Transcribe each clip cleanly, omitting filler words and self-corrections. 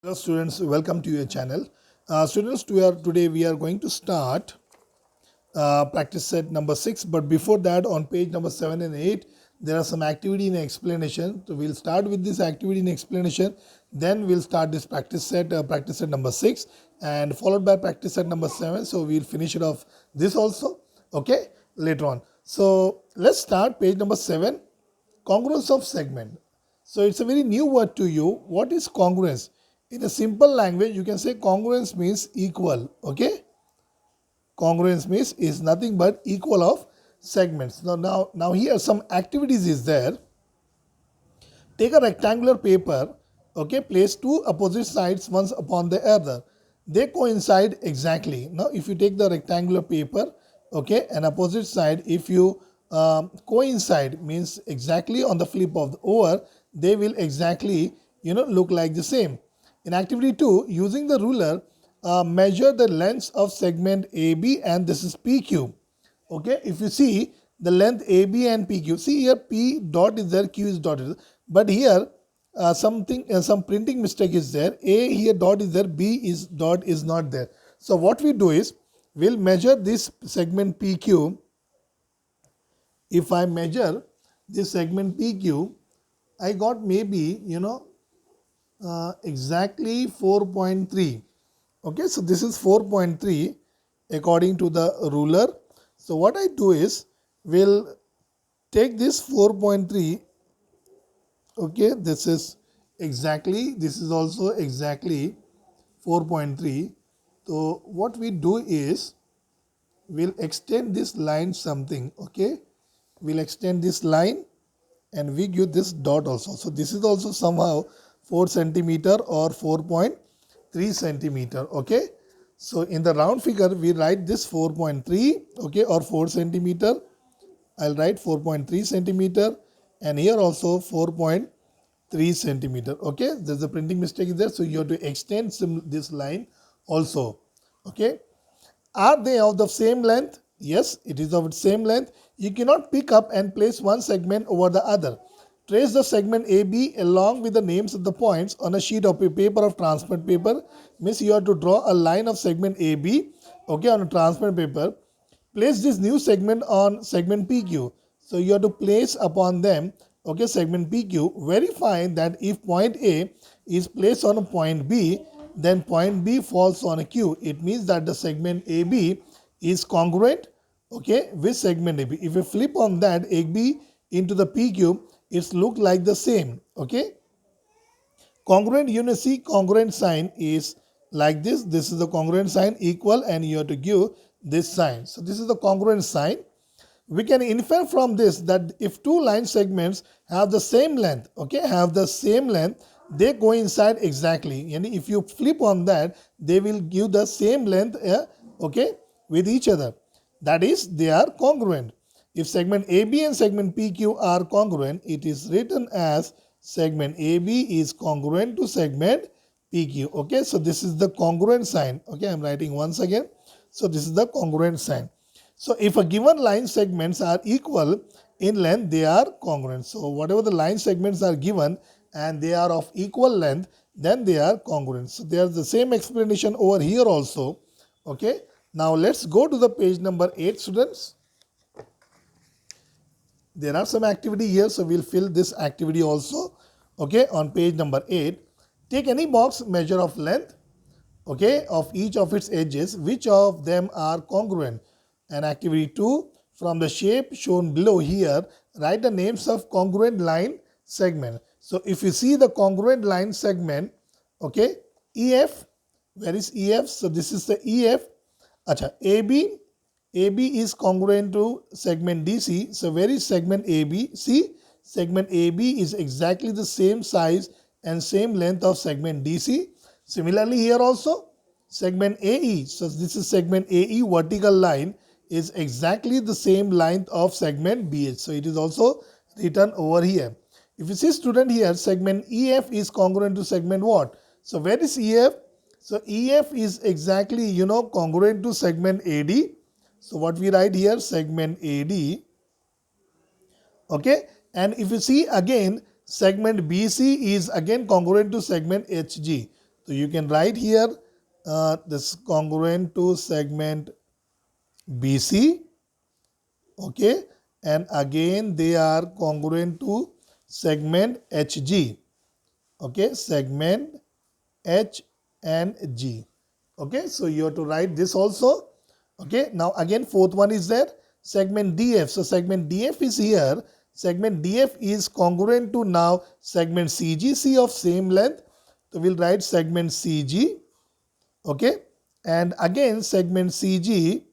Hello students, welcome to your channel. Students, today we are going to start practice set number 6, but before that on page number 7 and 8 there are some activity and explanation. So we'll start with this activity and explanation, then we'll start this practice set number 6 and followed by practice set number 7. So we'll finish it off this also, okay, later on. So let's start page number 7, congruence of segment. So it's a very new word to you. What is congruence? In a simple language, you can say congruence means equal. Okay, congruence means is nothing but equal of segments. Now here some activities is there. Take a rectangular paper. Okay, place two opposite sides once upon the other. They coincide exactly. Now if you take the rectangular paper, okay, and opposite side, if you coincide means exactly on the flip of the over, they will exactly look like the same. In activity 2, using the ruler, measure the lengths of segment AB, and this is PQ. Okay, if you see the length AB and PQ, see here P dot is there, Q is dotted, but here some printing mistake is there. A here dot is there, B is dot is not there. So what we do is we'll measure this segment PQ. If I measure this segment PQ, I got maybe exactly 4.3. Okay, so this is 4.3 according to the ruler. So what I do is we'll take this 4.3. Okay, this is also exactly 4.3. So what we do is we'll extend this line something. Okay, we'll extend this line and we give this dot also. So this is also somehow 4 centimeter or 4.3 centimeter. Okay, so in the round figure we write this 4.3, okay, or 4 centimeter. I'll write 4.3 centimeter, and here also 4.3 centimeter. Okay, there's a printing mistake there, so you have to extend this line also. Okay, are they of the same length? Yes, it is of the same length. You cannot pick up and place one segment over the other. Trace the segment AB along with the names of the points on a sheet of paper of transparent paper. Means you have to draw a line of segment AB, okay, on a transparent paper. Place this new segment on segment PQ. So you have to place upon them, okay, segment PQ. Verify that if point A is placed on a point B, then point B falls on a Q. It means that the segment AB is congruent, okay, with segment AB. If you flip on that AB into the PQ, it's look like the same. Okay, congruent, see congruent sign is like this. This is the congruent sign, equal, and you have to give this sign. So this is the congruent sign. We can infer from this that if two line segments have the same length, okay, they coincide exactly. And if you flip on that, they will give the same length, okay, with each other. That is, they are congruent. If segment AB and segment PQ are congruent, it is written as segment AB is congruent to segment PQ. Okay, so this is the congruent sign. Okay, I'm writing once again. So this is the congruent sign. So if a given line segments are equal in length, they are congruent. So whatever the line segments are given and they are of equal length, then they are congruent. So there's the same explanation over here also. Okay, now let's go to the page number 8, students. There are some activity here, so we'll fill this activity also. Okay, on page number 8, take any box, measure of length, okay, of each of its edges, which of them are congruent. And activity 2, from the shape shown below here, write the names of congruent line segment. So if you see the congruent line segment, okay, EF, where is EF? So this is the EF. Acha, AB is congruent to segment DC. So where is segment AB? See, segment AB is exactly the same size and same length of segment DC. Similarly here also, segment AE. So this is segment AE, vertical line is exactly the same length of segment BH. So it is also written over here. If you see, student, here segment EF is congruent to segment what? So where is EF? So EF is exactly congruent to segment AD. So what we write here, segment AD. Okay, and if you see again, segment BC is again congruent to segment HG. So you can write here this congruent to segment BC, okay, and again they are congruent to segment HG, okay, segment H and G. Okay, so you have to write this also. Okay, now again fourth one is there, segment DF. So segment DF is here. Segment DF is congruent to now segment CGC of same length. So we'll write segment CG. Okay, and again segment CG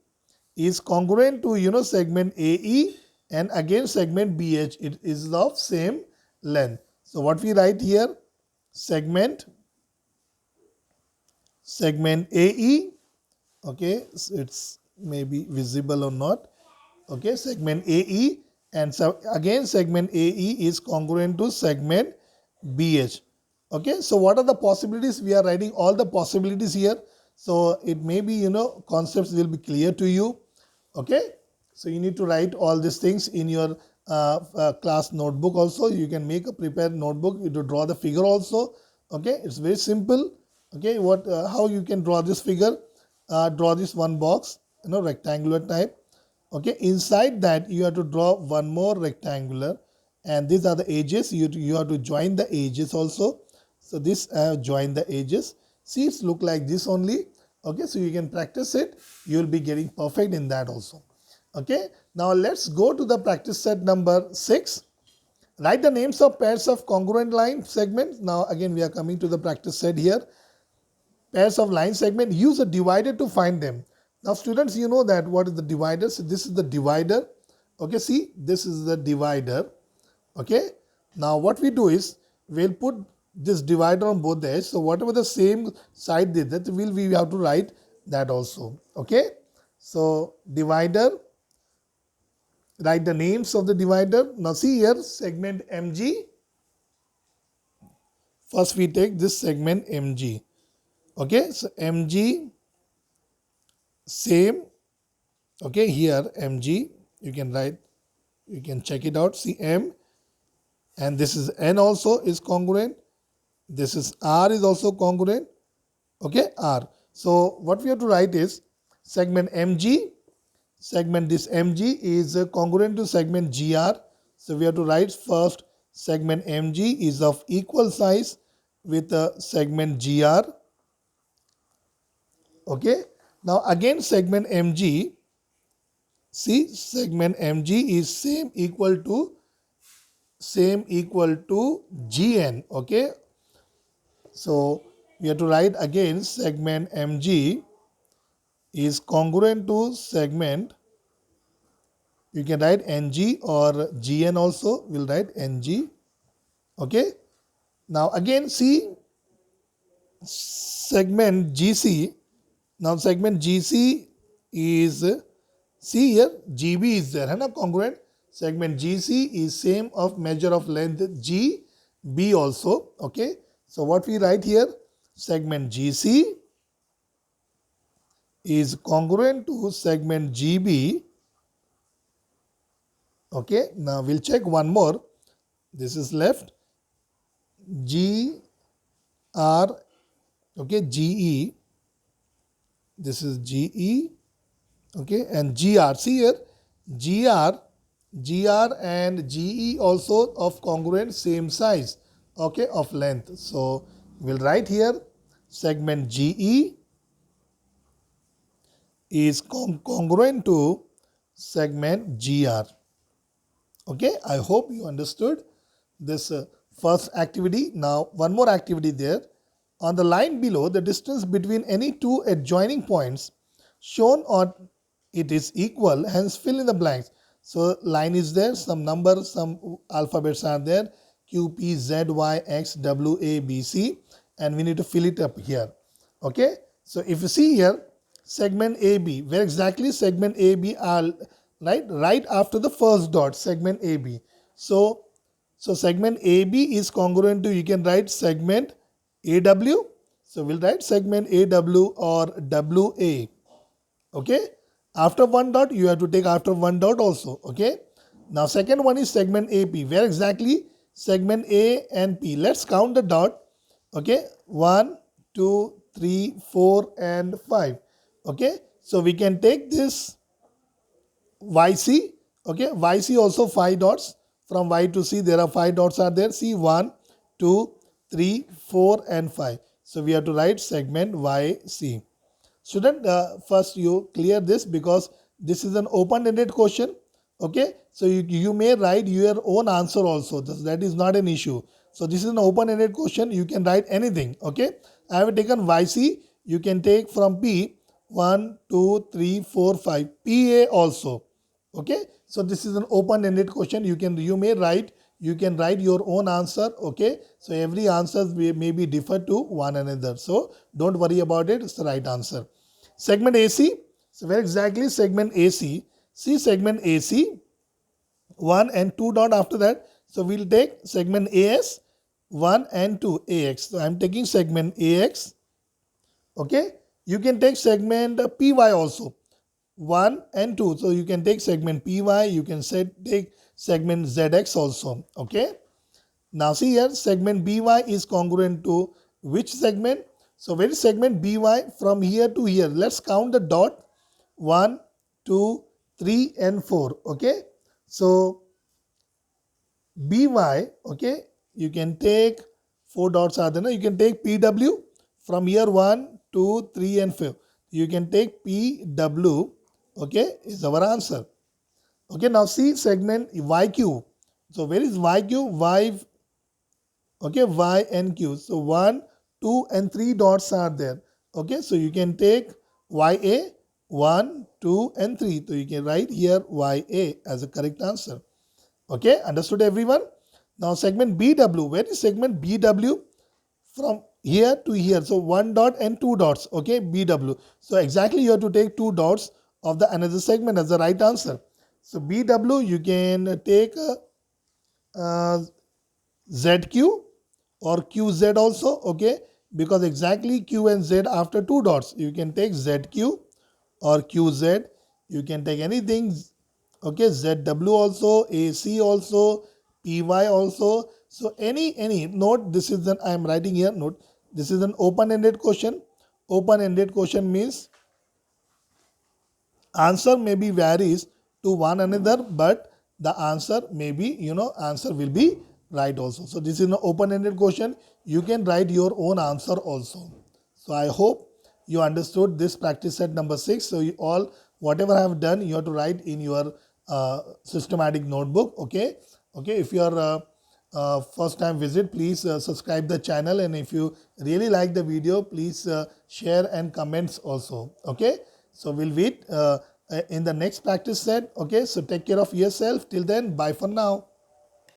is congruent to segment AE, and again segment BH. It is of same length. So what we write here, segment AE, okay, so it's maybe visible or not, okay, segment AE, and so again segment AE is congruent to segment BH. Okay, so what are the possibilities? We are writing all the possibilities here, so it may be concepts will be clear to you. Okay, so you need to write all these things in your class notebook also. You can make a prepared notebook to draw the figure also. Okay, it's very simple. Okay, how you can draw this figure? Draw this one box, rectangular type. Okay, inside that you have to draw one more rectangular, and these are the edges. You have to join the edges also. So this join the edges. See, it's look like this only. Okay, so you can practice it. You will be getting perfect in that also. Okay, now let's go to the practice set number 6. Write the names of pairs of congruent line segments. Now again we are coming to the practice set here. Pairs of line segment, use a divider to find them. Now students, you know that what is the divider. So this is the divider. Okay, see, this is the divider. Okay, now what we do is we'll put this divider on both the edges. So whatever the same side did, that we have to write that also. Okay, so divider, write the names of the divider. Now see here, segment MG. First we take this segment MG. Okay, so MG, same. Okay, here MG, you can write, you can check it out. See M, and this is N also is congruent. This is R is also congruent. Okay, R. So what we have to write is segment MG. Segment this MG is congruent to segment GR. So we have to write first segment MG is of equal size with segment GR. Okay, now again segment MG, see, segment MG is same equal to GN. Okay, so we have to write again segment MG is congruent to segment, you can write NG or GN also, we'll write NG. Okay, now again see segment GC. Now segment GC is, see here, GB is there, congruent. Segment GC is same of measure of length GB also. Okay, so what we write here, segment GC is congruent to segment GB. Okay, now we'll check one more. This is left, GR, okay, GE. This is GE, okay, and GR. See here, GR and GE also of congruent, same size, okay, of length. So we'll write here segment GE is congruent to segment GR. Okay, I hope you understood this first activity. Now one more activity there. On the line below, the distance between any two adjoining points shown on it is equal, hence fill in the blanks. So line is there, some numbers, some alphabets are there, Q, P, Z, Y, X, W, A, B, C, and we need to fill it up here. Okay, so if you see here, segment AB, where exactly segment AB are, right after the first dot, segment AB. So segment AB is congruent to, you can write segment AW. So we'll write segment AW or WA. Okay, after one dot you have to take after one dot also. Okay, now second one is segment AP, where exactly segment A and P. Let's count the dot. Okay, 1, 2, 3, 4 and 5. Okay, so we can take this YC. Okay, YC also 5 dots. From Y to C there are 5 dots are there. See 1, 2, 3, 4 and 5. So we have to write segment YC. Student, first you clear this because this is an open-ended question. Okay, so you may write your own answer also. That is not an issue. So this is an open-ended question. You can write anything. Okay, I have taken YC. You can take from P 1, 2, 3, 4, 5. PA also. Okay, so this is an open-ended question. You can write your own answer. Okay, so every answer may be differ to one another. So don't worry about it. It's the right answer. Segment AC. So where exactly segment AC? See segment AC, 1 and 2 dot after that. So we'll take segment AS, 1 and 2 AX. So I'm taking segment AX. Okay. You can take segment PY also, 1 and 2. So you can take segment PY. You can take segment ZX also. Okay. Now see here, segment BY is congruent to which segment? So where is segment BY from here to here? Let's count the dot. 1, 2, 3 and 4. Okay. So BY, okay, you can take 4 dots are there. No? You can take PW from here 1, 2, 3 and 5. You can take PW, okay, is our answer. Okay, now see segment YQ. So where is YQ? Y, okay, Y and Q. So 1, 2 and 3 dots are there. Okay, so you can take YA, 1, 2 and 3. So you can write here YA as a correct answer. Okay, understood everyone? Now segment BW. Where is segment BW? From here to here. So 1 dot and 2 dots. Okay, BW. So exactly you have to take 2 dots of the another segment as the right answer. So BW you can take ZQ or QZ also. Okay, because exactly Q and Z after 2 dots. You can take ZQ or QZ. You can take anything. Okay, ZW also, AC also, PY also. So any note, this is an I am writing here note. This is an open-ended question. Open-ended question means answer may be varies to one another, but the answer may be, answer will be right also. So this is an open-ended question. You can write your own answer also. So I hope you understood this practice set number 6. So you all, whatever I have done, you have to write in your systematic notebook. Okay. Okay. If you are first time visit, please subscribe the channel, and if you really like the video, please share and comments also. Okay, so we'll wait in the next practice set. Okay, so take care of yourself. Till then, bye for now.